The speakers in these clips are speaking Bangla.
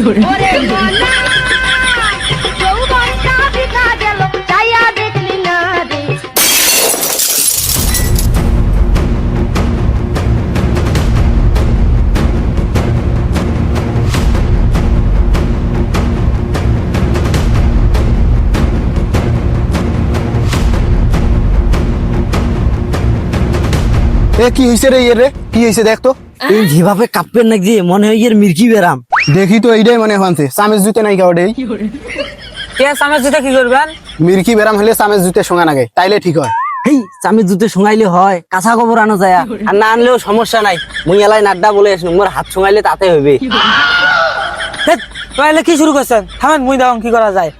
ওরে মনা যৌবনটা বিকা গেল চাইয়া দেখলি না রে। এ কি হইছে রে ইয়ে রে, কি হইছে দেখ তো। এই যেভাবে কাঁপবেন নাকি মনে হয় এর মির্কি বেরাম। দেখি তো এইটাই মনে হচ্ছে চামেচ জুতে নাই কাউডে। কে সামনে যেটা কি করবেন? মির্কি বেরাম হলে চামেচ জুতে সঙ্গা নাগে তাইলে ঠিক হয়। এই চামের জুতে শোঙাইলে হয়, কাঁচা খবর আনো যায় আর না আনলেও সমস্যা নাই। মুই এলাই নাড্ডা বলে আসুন, মোর হাত শোঙাইলে তাতে হইবে। তাহলে কি শুরু করছেন? থামেন, মুই দাও কি করা যায়।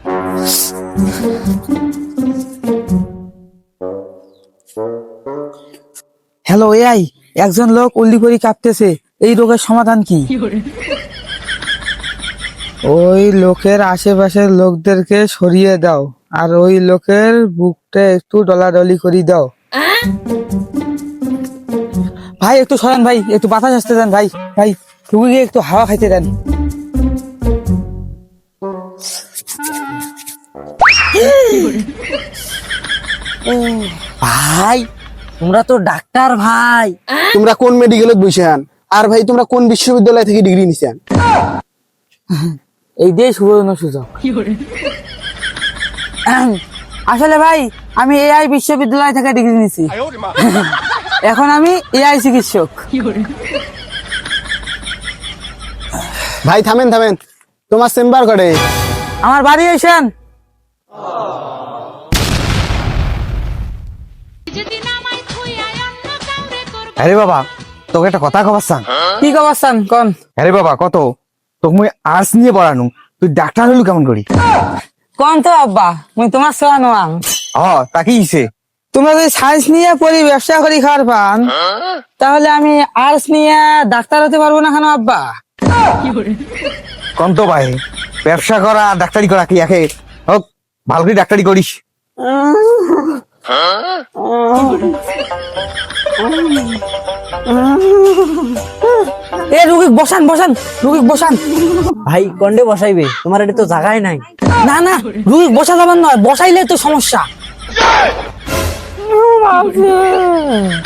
হ্যালো এআই, একজন লোক উল্লি করে কাঁপতেছে, এই রোগের সমাধান কি? ওই লোকের আশেপাশের লোকদেরকে সরিয়ে দাও আর ওই লোকের বুকটা একটু ডলাডলি করে দাও। ভাই একটু সরেন, ভাই একটু বাতাস আসতে দেন, ভাই ভাই রুগীকে একটু হাওয়া খাইতে দেন। ভাই তোমরা তো ডাক্তার ভাই। তোমরা কোন মেডিকেলত বইছেন? আর ভাই তোমরা কোন বিশ্ববিদ্যালয় থেকে ডিগ্রি নিছেন? এই দিয়ে সুবর্ণ সুযোগ। আসলে ভাই আমি এআই বিশ্ববিদ্যালয় থেকে ডিগ্রি নিছি, এখন আমি এআই চিকিৎসক। ভাই থামেন থামেন, তোমার চেম্বার করে। আমার বাড়ি এসেন। আরে বাবা, তোকে একটা কথা কবার চান। কি খবর চান কোন? আরে বাবা কত তোকে মুই আর্টস নিয়ে পড়ানু, তুই ডাক্তার হলু কেমন করি? কোন তো আব্বা, মুই তোমার সেবা নোয়াং। তাকে ইসে তোমরা যদি সায়েন্স নিয়ে পড়ি ব্যবসা করি খাওয়ার পান, তাহলে আমি আর্টস নিয়ে ডাক্তার হতে পারবো না কেন আব্বা? কন্ত ভাই, ব্যবসা করা আর ডাক্তারি করা কি একে? হোক ভালো করে ডাক্তারি করিস। এ রুগী বসান বসান, রুগী বসান। ভাই কন্ডে বসাইবে, তোমার এটা তো জায়গায় নাই। না না, রুগী বসা যাবেন নয়, বসাইলে তো সমস্যা।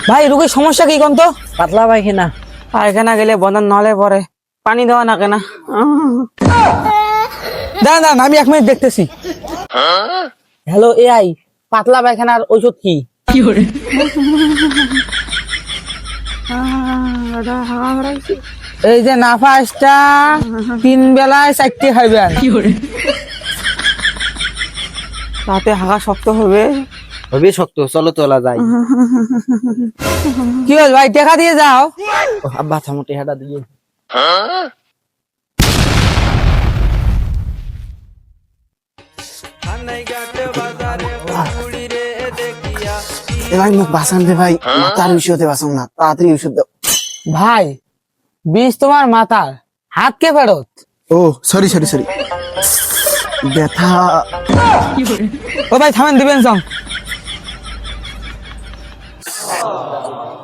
ভাই রুগীর সমস্যা কি কোন তো? পাতলা পায়খানা। পায়খানা গেলে বন্ধন নহলে পরে পানি দেওয়া না কেনা। দাঁড়ান দাঁড়ান, আমি 1 মিনিট দেখতেছি। হ্যালো এআই, পাতলা পায়খানার ঔষধ কি? এই যে নাফাসটা 3 বেলায় 4টে খাইবেন, তাতে হাগা শক্ত হবে। হবে শক্ত, চলো তোলা যায়। কি হল ভাই, টাকা দিয়ে যাও। আব্বা থামোটে হাডা দিয়ে। ভাই মুখ বাঁচান দে ভাই, মাথার বিষয়তে বাঁচান না, তাড়াতাড়ি ওষুধ দাও। ভাই বিষ তোমার মাথার, হাত কে ফেরত। ও সরি সরি সরি, ব্যথা। ও ভাই থামেন, দিবেন সং।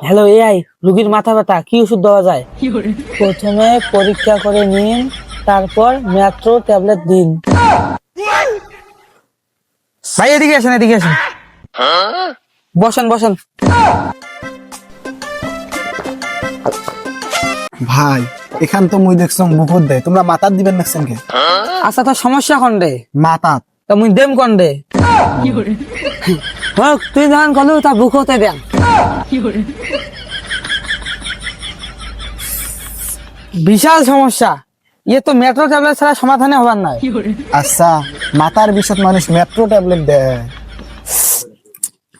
হ্যালো এআই, রুগীর মাথা ব্যথা, কি ওষুধ দেওয়া যায়? প্রথমে পরীক্ষা করে নিন, তারপর ম্যাট্রো ট্যাবলেট দিন। ভাই এদিকে আসেন, এদিকে আসেন, বসেন বসেন। ভাই এখান তো মুই দেখছম বহুত দেয়, তোমরা মাথার দিবেন দেখছেন কে? আচ্ছা তো সমস্যা কন্ডে? মাথার। তা মুই দেম কন্ডে? হোক তুই যখন কলু তা বুক হতে দেন। বিশাল সমস্যা, ইয়ে তো মেট্রো ট্যাবলেট ছাড়া সমাধানে হবার নাই। আচ্ছা মাথার বিষত মানুষ মেট্রো ট্যাবলেট দেয়?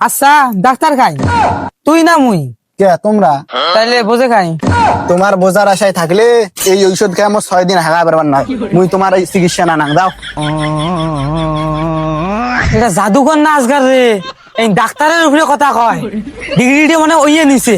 আচ্ছা ডাক্তার খাই তুই না মুই? কে তোমরা? তাইলে বোঝে খাই। তোমার বোঝার আশায় থাকলে এই ঔষধ খেয়ে আমার 6 দিন হাগা পারবার না, মুই তোমার এই চিকিৎসা না নাং দাও। এটা জাদুকর না আজকাল রে, এই ডাক্তারের উপরে কথা কয়, ডিগ্রিটি মানে ওইয়ে নিছে।